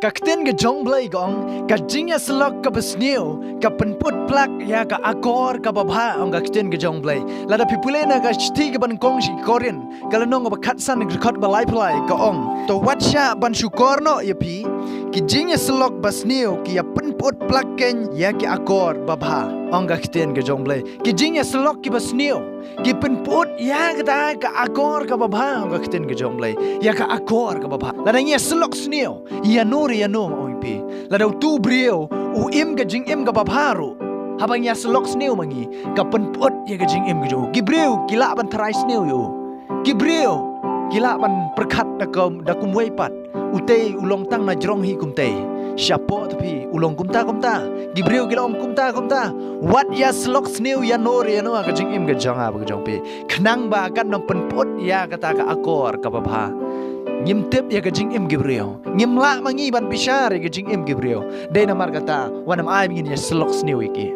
Kakten ke jong blai gong, ka jingya selok ka besniu, ka penput plak ya ka akor ka babha ong kakten ke jong blai. Lada pipulena ka chti ke ban kong si korin, kalau nong ba katsan ke khot balai plai ka ong. To watsha ban syukorno ya pi, ki jingya selok besniu ki ya penput plak ken ya ki akor babha ong kakten ke jong blai. Ki jingya selok ki besniu, ki penput ya ka akor ka babha ong kakten ke jong blai. Ya ka akor ka babha. Lada nya selok sniu, ya nur ya nom oipi lada tu brio u im ga jing im ga babharu habang ya selok sneu mangi ka penpot ya ga jing im ga jo gibreu gila ban trai sneu yo gibreu gila ban perkhat da kum wei pat utei ulong tang na jrong hi kum tei syapo tapi ulong kumta gibreu gila kumta wat ya selok sneu ya nur ya no ga jing im ga janga ba ga jong pi khnang ba kan nong penpot ya kata ka akor ka babha ngim tip ya gajing im gibreo ngim la mangi ban bishar ya gajing im gibreo de namar kata wanam ai mingin ya slok snew iki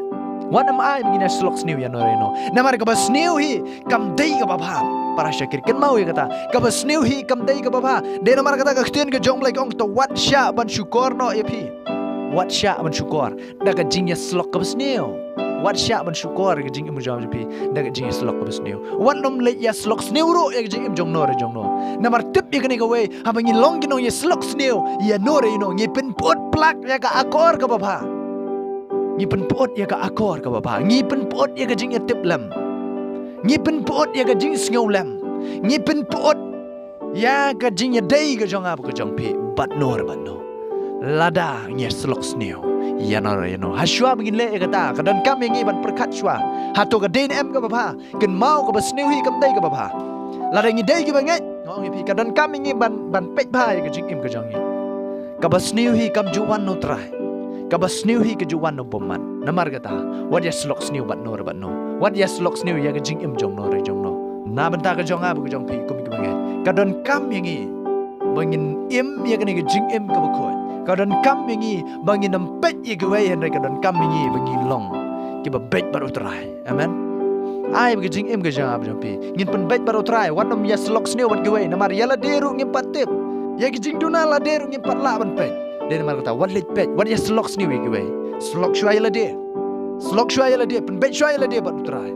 wanam ai mingin ya slok snew ya noreno namar ka bas snew hi kam dei ka babha para syakir ken mau ya kata ka bas snew hi kam dei ka babha de namar kata ka ktien ka jong like ong to wat sha ban syukur no ya pi wat sha ban syukur da gajing ya slok ka bas snew wat sya ban syukur ke jing im jam pi dak jing slok bes new wat nom le ya slok snew ro ya jing im jong no namar tip ya kani gawe ha bangi long gino ya slok snew ya no re no ngi pen pot plak ya ka akor ka baba ngi pen pot ya ka akor ka baba ngi pen pot ya ka jing ya tip lam ngi pen pot ya ka jing snew lam ngi pen pot ya ka jing ya dei ka jong ab ka jong pi bat no lada ngi slok snew ya no haswa begin le kata kadan kam yang ban perkat shwa hato ka den em ka baba ken mau ka basnew hi kam dai ka baba la dai ngi dai ki bangai ngong pi kadan kam yang ban pet bhai ka jing em ka jong ka basnew hi kam juwan no trai ka basnew hi ka juwan no boman namar kata what ya slok snew bat no what ya slok snew ya ka jing em jong no na banta ka jong ab ka jong pi kum ki bangai kadan kam yang bangin em ya ka ni ka jing em ka bakoi kadon kam mingi bangin nempet ye gawe henry kadon kam mingi bangin long kiba bet baru try amen ai bagi jing em ga jang ab jampi ngin pen bet baru try wanom ya slok sneu wat gawe namar yala deru ngim patip ya gi jing duna la deru ngim pat la ban pet de namar kata wat lit pet wat ya slok sneu ye gawe slok shwa yala de pen bet shwa yala de baru try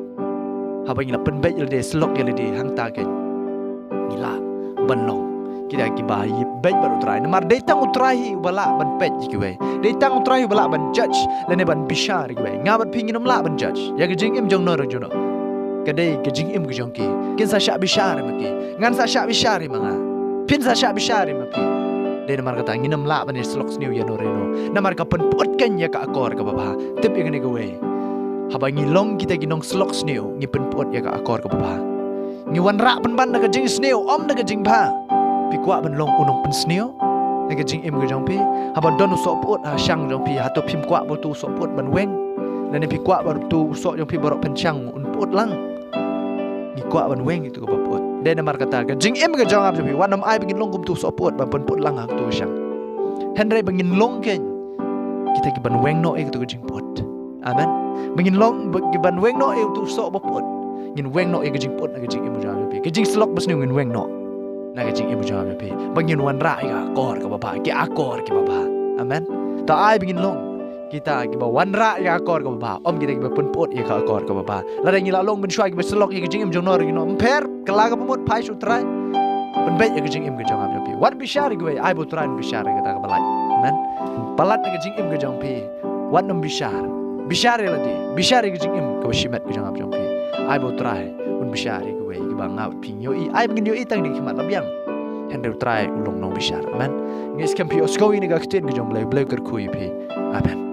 habang ila pen bet yala de slok yala de hang ta ken gila banong kita kibai bet baru try namar datang utrai bala ban pet kiwe datang utrai bala ban judge lene ban bishar kiwe ngabat pingin la ban judge ya gejing im jong nor jono kadai gejing im gejong ki kin sa sya bishar maki ngan sa sya bishar manga pin sa sya bishar maki de namar kata nginam la ban slok snew ya noreno namar ka pen pot kan ya ka akor ka baba tip ya ne gawe habangi long kita ginong slok snew ngi pen pot ya ka akor ka baba ngi wan ra ban ban na gejing snew om na gejing ba pi kwa ban long unong pen sneo na ka jing im ga jong pi haba don so pot ha shang jong pi hato pim kwa bo tu so pot ban weng na ne pi kwa ba tu so jong pi borok pen chang un pot lang ni kwa ban weng itu ka pot de na mar kata ka jing im ga jong ab pi wanam ai bingin long kum tu so pot ban pen pot lang ha tu shang henry bingin long ken kita ki ban weng no e tu ka jing pot amen bingin long ki ban weng no e tu so bo pot ngin weng no e ka jing pot na ka jing im ga jong pi ka jing slok bas ni ngin weng no na ka jing ibu jawab pe bangin wan ra ka akor ka baba ki akor ki baba amen ta ai bingin long kita ki ba wan ra ka akor ka baba om kita ki ba pun pot ya ka akor ka baba la dai ngila long ben shwa ki ba slok ya ka jing im jong nor ki no per kala ka pamot pai su trai ben bet ya ka jing im ka jawab pe wat bishar ki ai bo trai bishar ka ta ka balai amen balat ka jing im ka jong pe wat nom bishar ya la di bishar ka jing im ka shimat ka jawab jong pe ai bo trai un bishar ki bang ngau ping yo ai bingin yo tang di khmat labyang hende try ulong no bishar man ngis kam pi osko ini ga kten gi jom blai ker kui pi amen